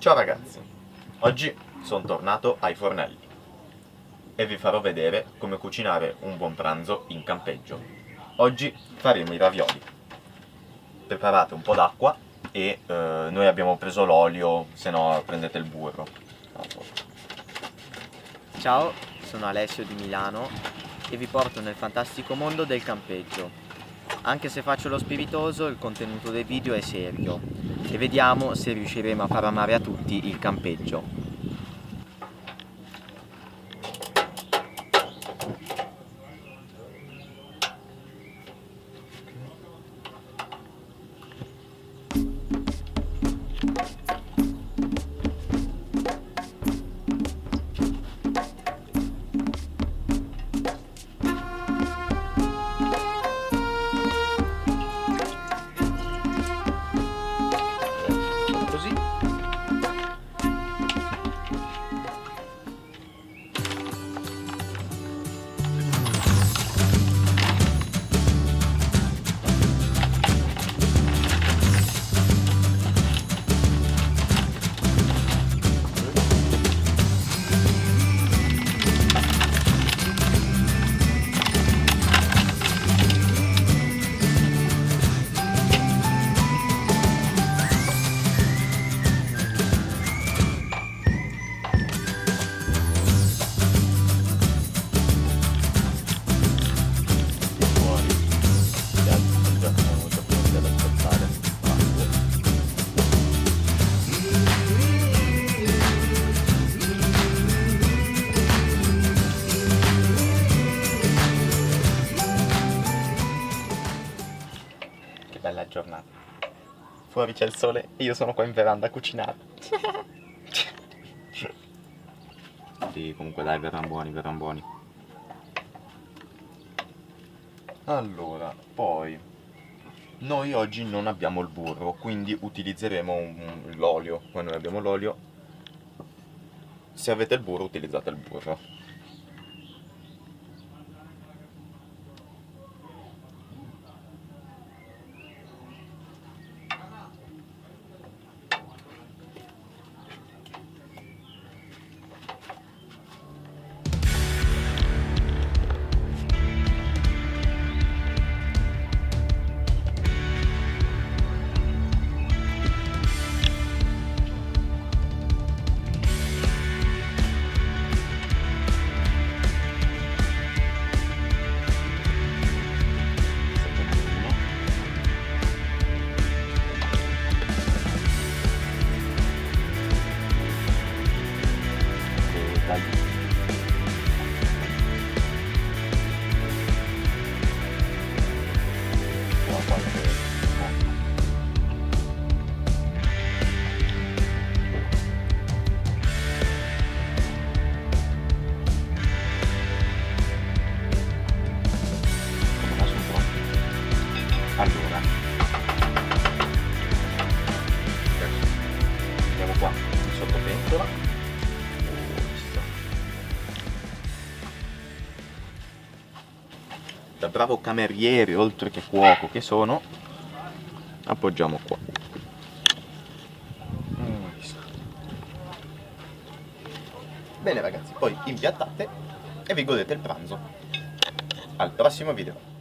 Ciao ragazzi, oggi sono tornato ai fornelli e vi farò vedere come cucinare un buon pranzo in campeggio. Oggi faremo i ravioli. Preparate un po' d'acqua e noi abbiamo preso l'olio, se no prendete il burro. Ciao, sono Alessio di Milano e vi porto nel fantastico mondo del campeggio. Anche se faccio lo spiritoso, il contenuto del video è serio e vediamo se riusciremo a far amare a tutti il campeggio. Così. Che bella giornata. Fuori c'è il sole e io sono qua in veranda a cucinare. Sì, comunque dai, verranno buoni, verranno buoni. Allora, poi noi oggi non abbiamo il burro, quindi utilizzeremo l'olio. Quando noi abbiamo l'olio, se avete il burro utilizzate il burro. Allora, andiamo qua in sottopentola. Da bravo cameriere, oltre che cuoco che sono, appoggiamo qua. Bene ragazzi, poi impiattate e vi godete il pranzo. Al prossimo video.